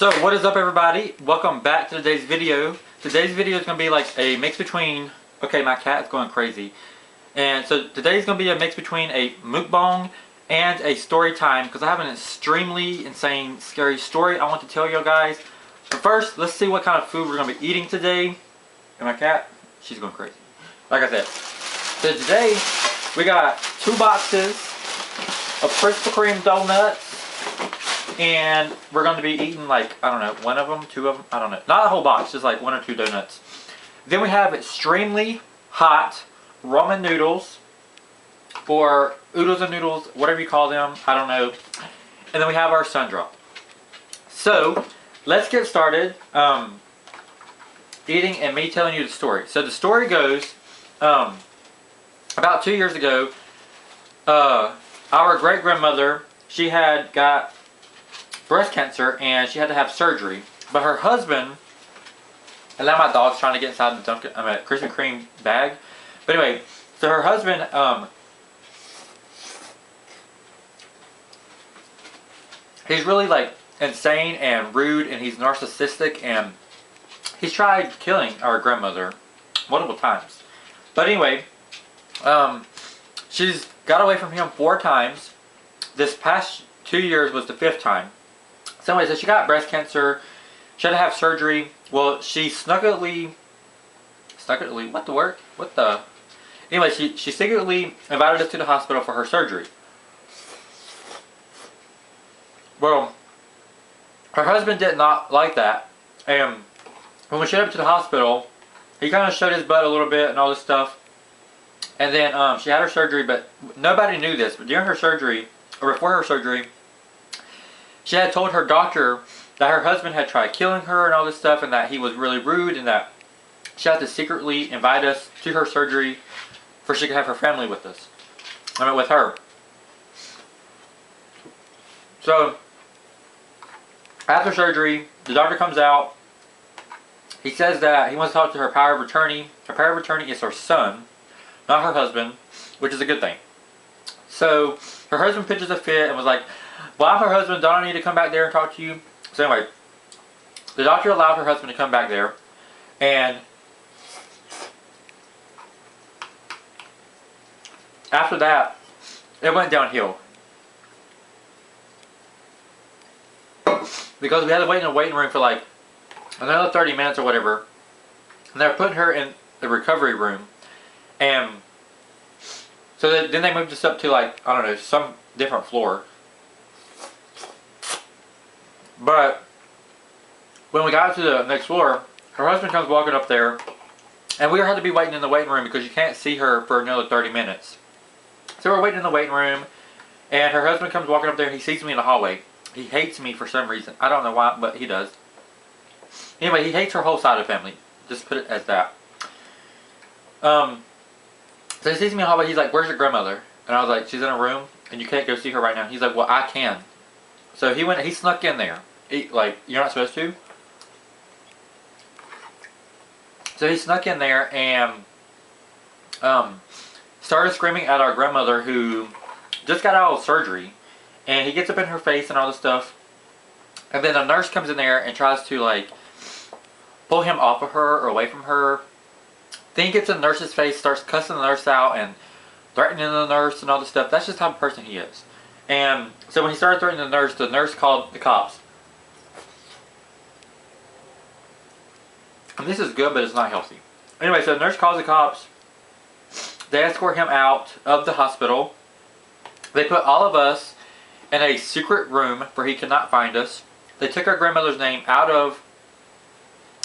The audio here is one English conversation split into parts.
So what is up, everybody? Welcome back to today's video. Today's video is going to be like a mix between, okay, my cat's going crazy. And so today's going to be a mix between a mukbang and a story time, because I have an extremely insane, scary story I want to tell you guys. But first, let's see what kind of food we're going to be eating today. And my cat, she's going crazy. Like I said, so today we got 2 boxes of Krispy Kreme donuts. And we're going to be eating like, I don't know, 1 of them, 2 of them, I don't know. Not a whole box, just like 1 or 2 donuts. Then we have extremely hot ramen noodles, or oodles and noodles, whatever you call them, I don't know. And then we have our sun drop. So, let's get started eating and me telling you the story. So the story goes, about 2 years ago, our great-grandmother, she had got breast cancer and she had to have surgery, but her husband, and now my dog's trying to get inside the Krispy Kreme bag. But anyway, so her husband, he's really like insane and rude, and he's narcissistic, and he's tried killing our grandmother multiple times. But anyway, she's got away from him 4 times. This past 2 years was the 5th time. So anyway, so she got breast cancer. She had to have surgery. Well, she snuggly, what the word? What the? Anyway, she secretly invited us to the hospital for her surgery. Well, her husband did not like that. And when we showed up to the hospital, he kind of showed his butt a little bit and all this stuff. And then she had her surgery, but nobody knew this. But during her surgery, or before her surgery, she had told her doctor that her husband had tried killing her and all this stuff, and that he was really rude, and that she had to secretly invite us to her surgery for she could have her family with us. I mean, with her. So, after surgery, the doctor comes out. He says that he wants to talk to her power of attorney. Her power of attorney is her son, not her husband, which is a good thing. So, her husband pitches a fit and was like, well, I'm her husband, don't I need to come back there and talk to you? So anyway, the doctor allowed her husband to come back there, and after that, it went downhill. Because we had to wait in the waiting room for like another 30 minutes or whatever, and they're putting her in the recovery room, and so then they moved us up to like, I don't know, some different floor. But when we got to the next floor, her husband comes walking up there, and we had to be waiting in the waiting room because you can't see her for another 30 minutes. So we're waiting in the waiting room, and her husband comes walking up there, and he sees me in the hallway. He hates me for some reason. I don't know why, but he does. Anyway, he hates her whole side of the family. Just put it as that. So he sees me in the hallway. He's like, where's your grandmother? And I was like, she's in a room, and you can't go see her right now. He's like, well, I can. So he snuck in there. Like, you're not supposed to. So he snuck in there and started screaming at our grandmother, who just got out of surgery. And he gets up in her face and all this stuff. And then a nurse comes in there and tries to like pull him off of her or away from her. Then he gets in the nurse's face, starts cussing the nurse out and threatening the nurse and all this stuff. That's just the type of person he is. And so when he started threatening the nurse called the cops. And this is good, but it's not healthy. Anyway, so the nurse calls the cops. They escort him out of the hospital. They put all of us in a secret room where he could not find us. They took our grandmother's name out of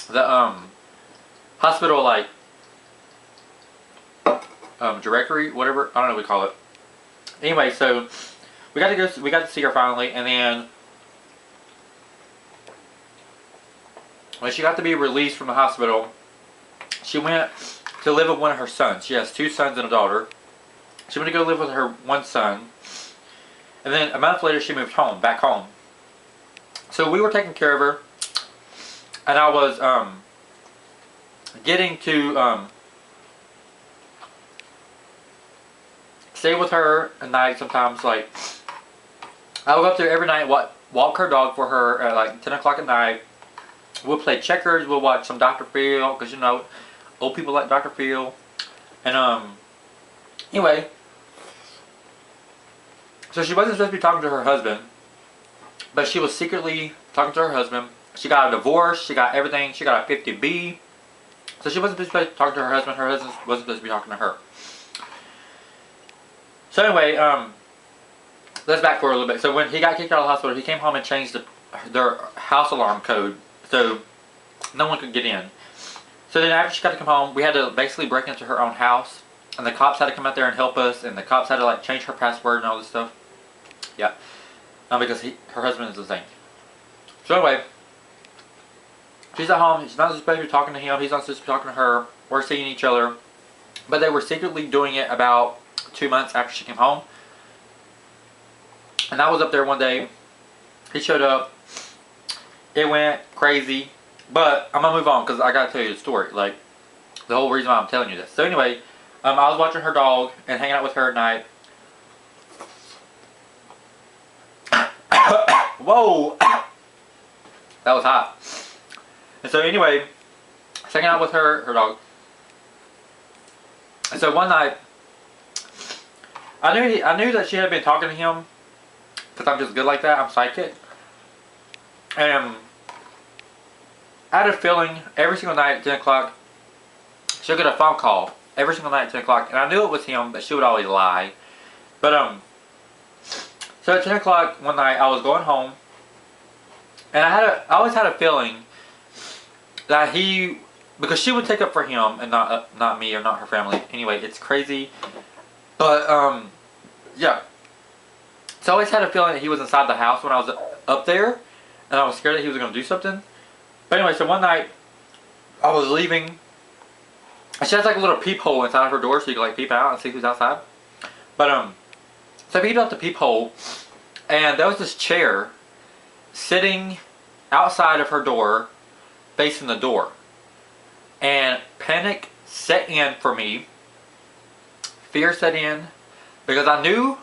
the hospital, like directory, whatever, I don't know what we call it. Anyway, so we got to see her finally, and then when she got to be released from the hospital, she went to live with one of her sons. She has 2 sons and a daughter. She went to go live with her one son. And then a month later, she moved home, back home. So we were taking care of her. And I was getting to stay with her at night sometimes. Like, I would go up there every night, walk her dog for her at like 10 o'clock at night. We'll play checkers. We'll watch some Dr. Phil, because you know, old people like Dr. Phil. And anyway, so she wasn't supposed to be talking to her husband, but she was secretly talking to her husband. She got a divorce. She got everything. She got a 50B. So she wasn't supposed to be talking to her husband. Her husband wasn't supposed to be talking to her. So anyway, let's back forward a little bit. So when he got kicked out of the hospital, he came home and changed their house alarm code so no one could get in. So then after she got to come home, we had to basically break into her own house, and the cops had to come out there and help us, and the cops had to like change her password and all this stuff. Yeah, because her husband is insane. So anyway, she's at home. She's not supposed to be talking to him. He's not supposed to be talking to her. We're seeing each other, but they were secretly doing it about 2 months after she came home. And I was up there one day. He showed up. It went crazy. But I'm going to move on because I got to tell you the story. Like, the whole reason why I'm telling you this. So anyway, I was watching her dog and hanging out with her at night. Whoa! That was hot. And so anyway, I was hanging out with her dog. And so one night, I knew that she had been talking to him, because I'm just good like that. I'm psychic. And I had a feeling every single night at 10 o'clock, she'll get a phone call every single night at 10 o'clock. And I knew it was him, but she would always lie. But, so at 10 o'clock one night, I was going home. And I always had a feeling that because she would take up for him and not me or not her family. Anyway, it's crazy. But, yeah. So I always had a feeling that he was inside the house when I was up there. And I was scared that he was going to do something. But anyway, so one night, I was leaving. And she has like a little peephole inside of her door so you can like peep out and see who's outside. But, so I peeped out the peephole. And there was this chair sitting outside of her door, facing the door. And panic set in for me. Fear set in. Because I knew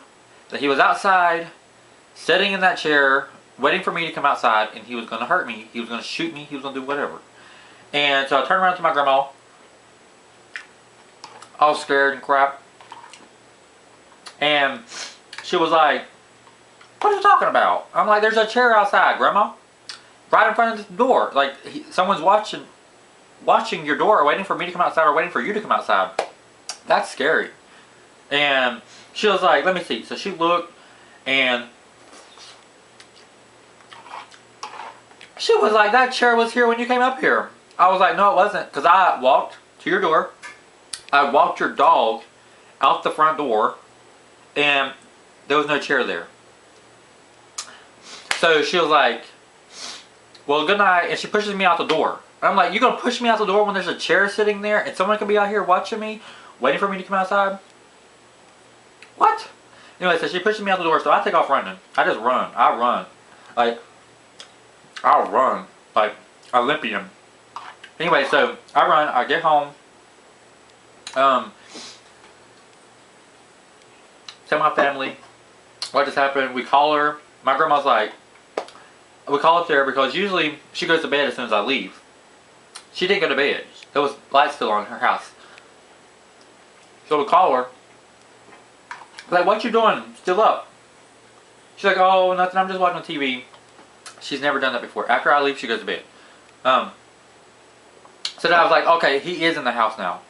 that he was outside, sitting in that chair, waiting for me to come outside, and he was going to hurt me. He was going to shoot me. He was going to do whatever. And so I turned around to my grandma, all scared and crap. And she was like, "What are you talking about?" I'm like, "There's a chair outside, Grandma. Right in front of the door. Like, someone's watching your door, waiting for me to come outside or waiting for you to come outside. That's scary." And she was like, "Let me see." So she looked, and she was like, "That chair was here when you came up here." I was like, "No, it wasn't." Because I walked to your door. I walked your dog out the front door, and there was no chair there. So she was like, "Well, good night." And she pushes me out the door. And I'm like, "You're going to push me out the door when there's a chair sitting there and someone could be out here watching me, waiting for me to come outside?" What? Anyway, so she pushes me out the door, so I take off running. I just run. I run. Like, I'll run. Like, Olympian. Anyway, so I run. I get home. Tell my family what just happened. We call her. My grandma's like, we call up there because usually she goes to bed as soon as I leave. She didn't go to bed. There was lights still on in her house. So we call her. Like, "What you doing? Still up?" She's like, "Oh, nothing. I'm just watching TV." She's never done that before. After I leave, she goes to bed. So then I was like, okay, he is in the house now.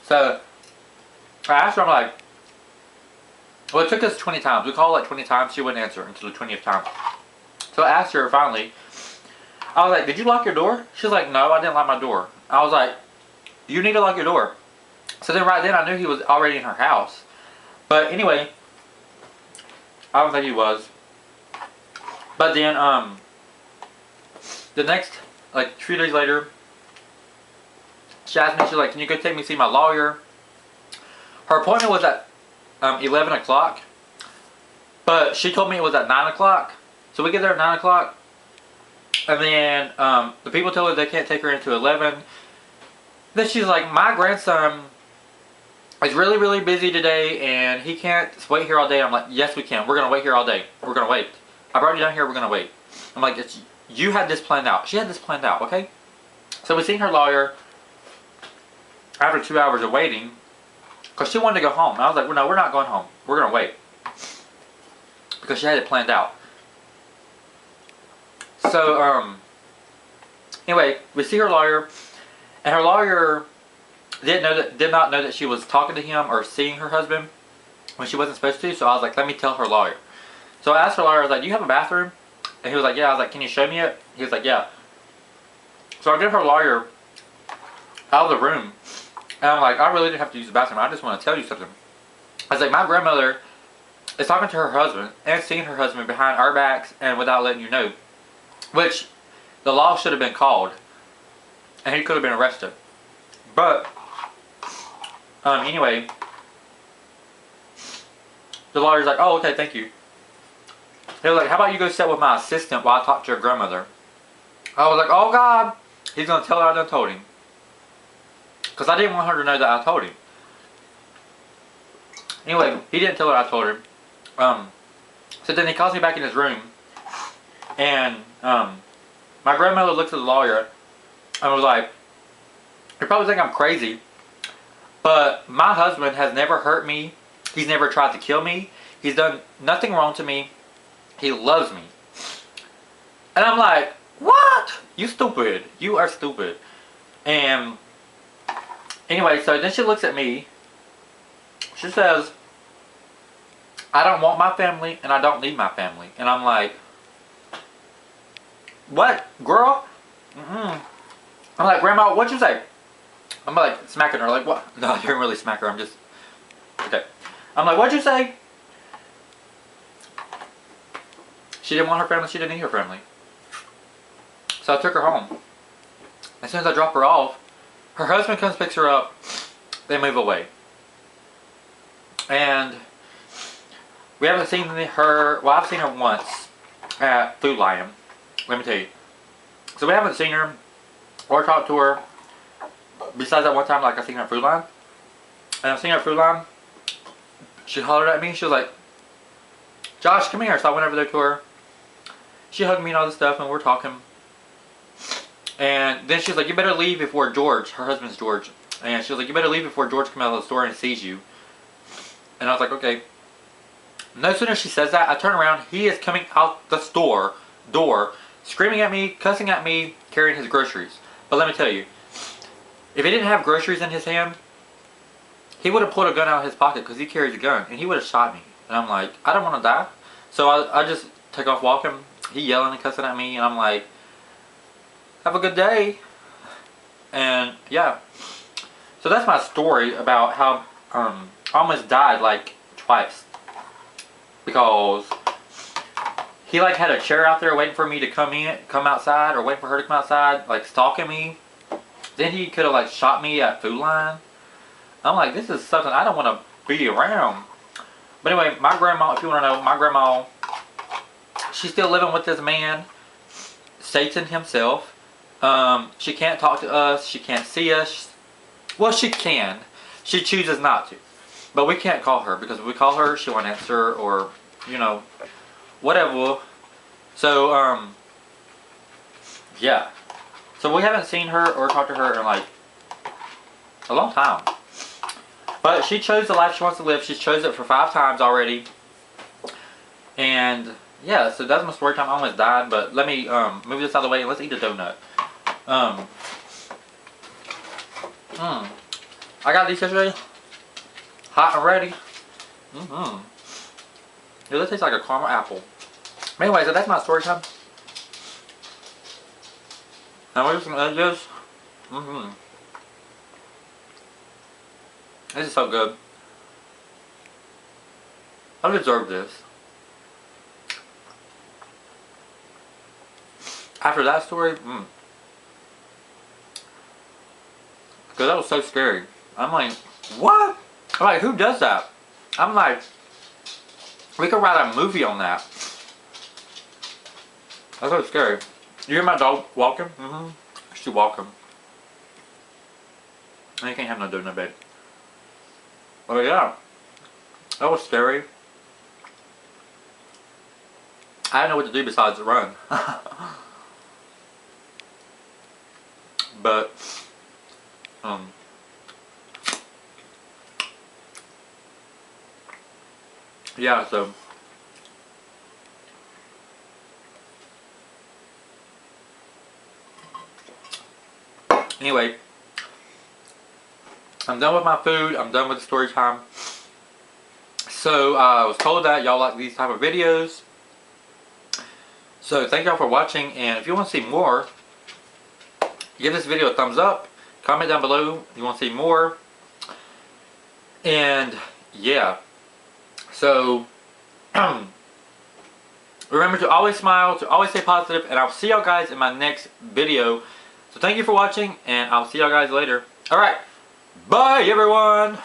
So I asked her, I'm like, well, it took us 20 times. We called like 20 times. She wouldn't answer until the 20th time. So I asked her finally. I was like, "Did you lock your door?" She's like, "No, I didn't lock my door." I was like, "You need to lock your door." So then right then I knew he was already in her house. But anyway, I don't think he was. But then, the next, like 3 days later, she asked me, she's like, "Can you go take me to see my lawyer?" Her appointment was at 11 o'clock. But she told me it was at 9 o'clock. So we get there at 9 o'clock. And then the people tell her they can't take her into 11. Then she's like, "My grandson is really, really busy today and he can't wait here all day." I'm like, "Yes, we can. We're going to wait here all day. We're going to wait." I brought you down here, we're gonna wait. I'm like, you had this planned out. She had this planned out, okay? So we seen her lawyer after 2 hours of waiting, because she wanted to go home. And I was like, well, no, we're not going home. We're gonna wait. Because she had it planned out. So, anyway, we see her lawyer, and her lawyer did not know that she was talking to him or seeing her husband when she wasn't supposed to. So I was like, let me tell her lawyer. So I asked her lawyer, I was like, do you have a bathroom? And he was like, yeah. I was like, can you show me it? He was like, yeah. So I get her lawyer out of the room, and I'm like, I really didn't have to use the bathroom. I just want to tell you something. I was like, my grandmother is talking to her husband and seeing her husband behind our backs and without letting you know. Which the law should have been called, and he could have been arrested. But anyway, the lawyer's like, oh, okay, thank you. He was like, how about you go sit with my assistant while I talk to your grandmother? I was like, oh God, he's gonna tell her I done told him. Because I didn't want her to know that I told him. Anyway, he didn't tell her I told her. So then he calls me back in his room, and my grandmother looks at the lawyer and was like, you probably think I'm crazy, but my husband has never hurt me. He's never tried to kill me. He's done nothing wrong to me. He loves me. And I'm like, what? You stupid. You are stupid. And anyway, so then she looks at me. She says, I don't want my family and I don't need my family. And I'm like, what, girl? I'm like, Grandma, what'd you say? I'm like smacking her, like, what? No, I didn't really smack her, I'm just, okay. I'm like, what'd you say? She didn't want her family, she didn't need her family. So I took her home. As soon as I drop her off, her husband comes, picks her up, they move away. And we haven't seen her, well, I've seen her once at Food Lion, let me tell you. So we haven't seen her or talked to her besides that one time, like I seen her at Food Lion. And I've seen her at Food Lion. She hollered at me, she was like, Josh, come here. So I went over there to her. She hugged me and all this stuff, and we're talking. And then she was like, you better leave before George, her husband's George. And she was like, you better leave before George comes out of the store and sees you. And I was like, okay. No sooner she says that, I turn around, he is coming out the store door, screaming at me, cussing at me, carrying his groceries. But let me tell you, if he didn't have groceries in his hand, he would have pulled a gun out of his pocket because he carries a gun, and he would have shot me. And I'm like, I don't want to die. So I just take off walking. He yelling and cussing at me, and I'm like, have a good day. And yeah. So that's my story about how I almost died like twice. Because he like had a chair out there waiting for me to come outside, or waiting for her to come outside, like stalking me. Then he could have like shot me at Food Line. I'm like, this is something I don't want to be around. But anyway, my grandma, if you want to know, my grandma, she's still living with this man, Satan himself. She can't talk to us. She can't see us. Well, she can. She chooses not to. But we can't call her, because if we call her, she won't answer, or, you know, whatever. So, yeah. So we haven't seen her or talked to her in like a long time. But she chose the life she wants to live. She's chose it for 5 times already. And yeah, so that's my story time. I almost died, but let me move this out of the way and let's eat a donut. I got these yesterday. Hot and ready. Yeah, this tastes like a caramel apple. Anyway, so that's my story time. And we're just gonna eat this. This is so good. I deserve this. After that story, because that was so scary. I'm like, what? I'm like, who does that? I'm like, we could write a movie on that. That's so scary. You hear my dog walking? She's walking. You can't have no donut, babe. Oh yeah, that was scary. I don't know what to do besides run. But yeah, so anyway, I'm done with my food. I'm done with the story time. So I was told that y'all like these type of videos. So thank y'all for watching, and if you want to see more, give this video a thumbs up. Comment down below if you want to see more. And yeah, so remember to always smile, to always stay positive, and I'll see y'all guys in my next video. So thank you for watching, and I'll see y'all guys later. Alright, bye everyone!